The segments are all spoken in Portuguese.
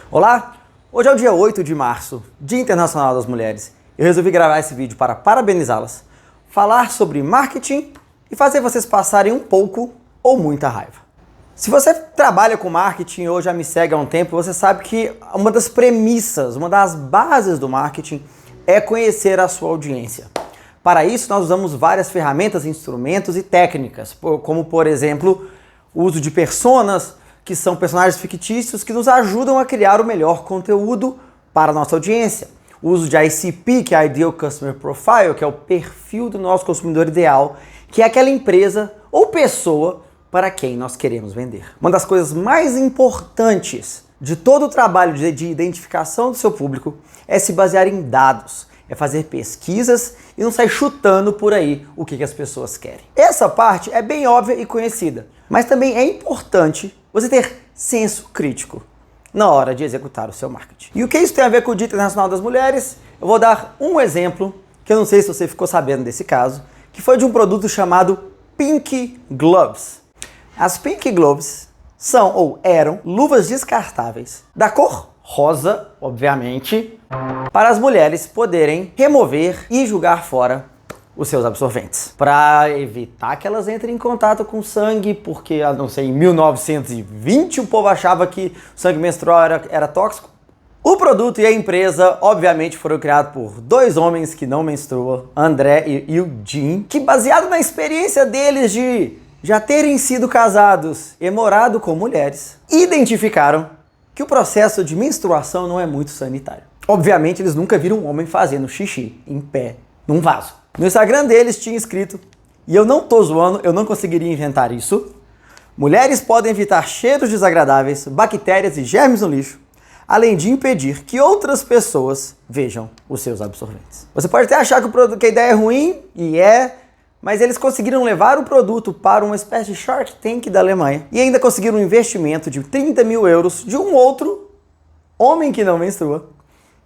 Olá, hoje é o dia 8 de março, Dia Internacional das Mulheres. Eu resolvi gravar esse vídeo para parabenizá-las, falar sobre marketing e fazer vocês passarem um pouco ou muita raiva. Se você trabalha com marketing ou já me segue há um tempo, você sabe que uma das premissas, uma das bases do marketing é conhecer a sua audiência. Para isso, nós usamos várias ferramentas, instrumentos e técnicas, como, por exemplo, o uso de personas, que são personagens fictícios que nos ajudam a criar o melhor conteúdo para a nossa audiência. O uso de ICP, que é Ideal Customer Profile, que é o perfil do nosso consumidor ideal, que é aquela empresa ou pessoa para quem nós queremos vender. Uma das coisas mais importantes de todo o trabalho de identificação do seu público é se basear em dados, é fazer pesquisas e não sair chutando por aí o que as pessoas querem. Essa parte é bem óbvia e conhecida, mas também é importante você ter senso crítico na hora de executar o seu marketing. E o que isso tem a ver com o Dia Internacional das Mulheres? Eu vou dar um exemplo, que eu não sei se você ficou sabendo desse caso, que foi de um produto chamado Pink Gloves. As Pink Gloves são ou eram luvas descartáveis da cor rosa, obviamente, para as mulheres poderem remover e jogar fora os seus absorventes, para evitar que elas entrem em contato com sangue, porque, não sei, em 1920 o povo achava que o sangue menstrual era tóxico. O produto e a empresa, obviamente, foram criados por dois homens que não menstruam, André e Eugene, que, baseado na experiência deles de já terem sido casados e morado com mulheres, identificaram que o processo de menstruação não é muito sanitário. Obviamente, eles nunca viram um homem fazendo xixi em pé num vaso. No Instagram deles tinha escrito, e eu não tô zoando, eu não conseguiria inventar isso: mulheres podem evitar cheiros desagradáveis, bactérias e germes no lixo, além de impedir que outras pessoas vejam os seus absorventes. Você pode até achar que a ideia é ruim, e mas eles conseguiram levar o produto para uma espécie de Shark Tank da Alemanha e ainda conseguiram um investimento de 30 mil euros de um outro homem que não menstrua,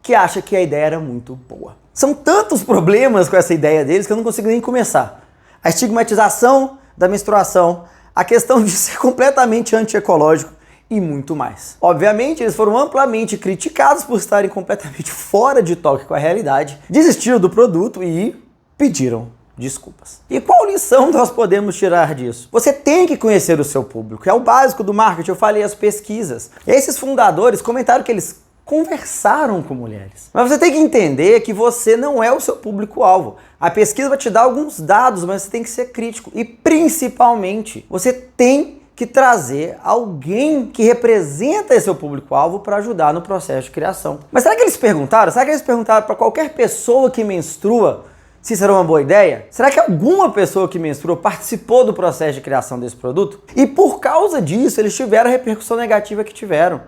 que acha que a ideia era muito boa. São tantos problemas com essa ideia deles que eu não consigo nem começar. A estigmatização da menstruação, a questão de ser completamente antiecológico e muito mais. Obviamente, eles foram amplamente criticados por estarem completamente fora de toque com a realidade, desistiram do produto e pediram desculpas. E qual lição nós podemos tirar disso? Você tem que conhecer o seu público, é o básico do marketing. Eu falei as pesquisas. Esses fundadores comentaram que eles conversaram com mulheres. Mas você tem que entender que você não é o seu público-alvo. A pesquisa vai te dar alguns dados, mas você tem que ser crítico. E principalmente, você tem que trazer alguém que representa esse seu público-alvo para ajudar no processo de criação. Mas será que eles perguntaram? Será que eles perguntaram para qualquer pessoa que menstrua se isso era uma boa ideia? Será que alguma pessoa que menstrua participou do processo de criação desse produto? E por causa disso, eles tiveram a repercussão negativa que tiveram.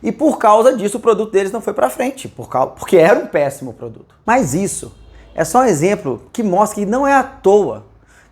E por causa disso, o produto deles não foi para frente, porque era um péssimo produto. Mas isso é só um exemplo que mostra que não é à toa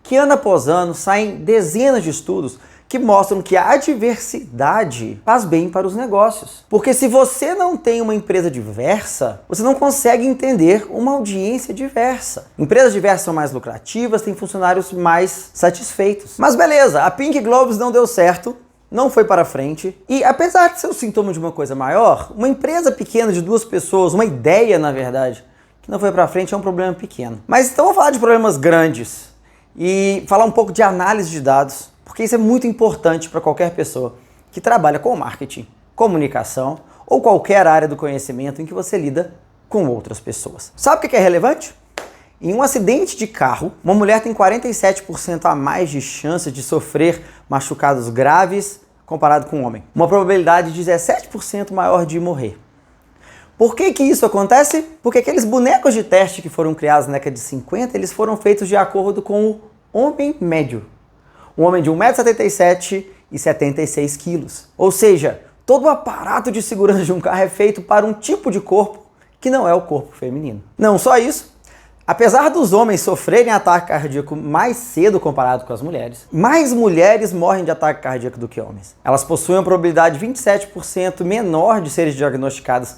que ano após ano saem dezenas de estudos que mostram que a diversidade faz bem para os negócios. Porque se você não tem uma empresa diversa, você não consegue entender uma audiência diversa. Empresas diversas são mais lucrativas, têm funcionários mais satisfeitos. Mas beleza, a Pink Gloves não deu certo, não foi para frente, e apesar de ser o sintoma de uma coisa maior, uma empresa pequena de duas pessoas, uma ideia na verdade, que não foi para frente é um problema pequeno. Mas então vamos falar de problemas grandes e falar um pouco de análise de dados, porque isso é muito importante para qualquer pessoa que trabalha com marketing, comunicação ou qualquer área do conhecimento em que você lida com outras pessoas. Sabe o que é relevante? Em um acidente de carro, uma mulher tem 47% a mais de chance de sofrer machucados graves comparado com um homem. Uma probabilidade de 17% maior de morrer. Por que isso acontece? Porque aqueles bonecos de teste que foram criados na década de 50, eles foram feitos de acordo com o homem médio. Um homem de 1,77 m e 76 kg. Ou seja, todo o aparato de segurança de um carro é feito para um tipo de corpo que não é o corpo feminino. Não só isso, apesar dos homens sofrerem ataque cardíaco mais cedo comparado com as mulheres, mais mulheres morrem de ataque cardíaco do que homens. Elas possuem uma probabilidade 27% menor de serem diagnosticadas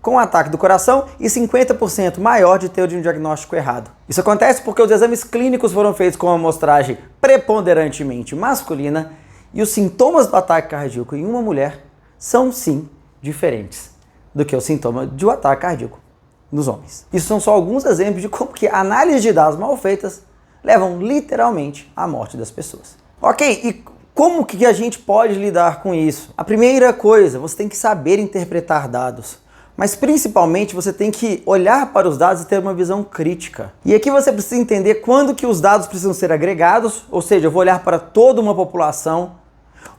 com ataque do coração e 50% maior de ter um diagnóstico errado. Isso acontece porque os exames clínicos foram feitos com uma amostragem preponderantemente masculina e os sintomas do ataque cardíaco em uma mulher são sim diferentes do que o sintoma de um ataque cardíaco nos homens. Isso são só alguns exemplos de como que análises de dados mal feitas levam literalmente à morte das pessoas. Ok, e como que a gente pode lidar com isso? A primeira coisa, você tem que saber interpretar dados. Mas principalmente você tem que olhar para os dados e ter uma visão crítica. E aqui você precisa entender quando que os dados precisam ser agregados, ou seja, eu vou olhar para toda uma população,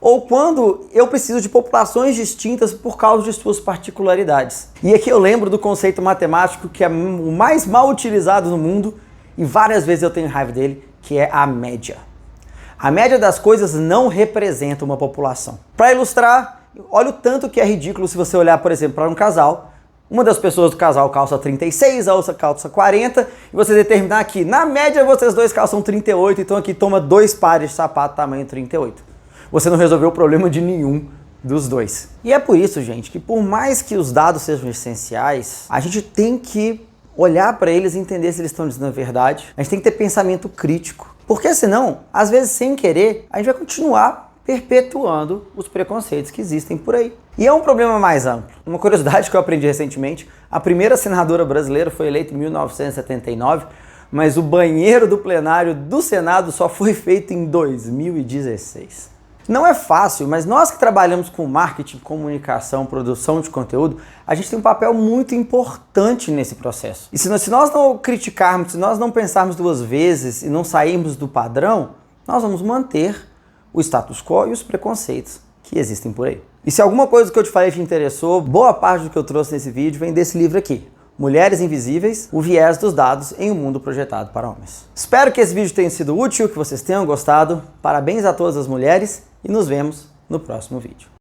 ou quando eu preciso de populações distintas por causa de suas particularidades. E aqui eu lembro do conceito matemático que é o mais mal utilizado no mundo, e várias vezes eu tenho raiva dele, que é a média. A média das coisas não representa uma população. Para ilustrar, olha o tanto que é ridículo se você olhar, por exemplo, para um casal. Uma das pessoas do casal calça 36, a outra calça 40, e você determinar que, na média, vocês dois calçam 38, então aqui toma 2 pares de sapato tamanho 38. Você não resolveu o problema de nenhum dos dois. E é por isso, gente, que por mais que os dados sejam essenciais, a gente tem que olhar para eles e entender se eles estão dizendo a verdade. A gente tem que ter pensamento crítico. Porque senão, às vezes sem querer, a gente vai continuar perpetuando os preconceitos que existem por aí. E é um problema mais amplo. Uma curiosidade que eu aprendi recentemente, a primeira senadora brasileira foi eleita em 1979, mas o banheiro do plenário do Senado só foi feito em 2016. Não é fácil, mas nós que trabalhamos com marketing, comunicação, produção de conteúdo, a gente tem um papel muito importante nesse processo. E se nós não criticarmos, se nós não pensarmos 2 vezes e não sairmos do padrão, nós vamos manter o status quo e os preconceitos que existem por aí. E se alguma coisa que eu te falei te interessou, boa parte do que eu trouxe nesse vídeo vem desse livro aqui, Mulheres Invisíveis, o viés dos dados em um mundo projetado para homens. Espero que esse vídeo tenha sido útil, que vocês tenham gostado. Parabéns a todas as mulheres e nos vemos no próximo vídeo.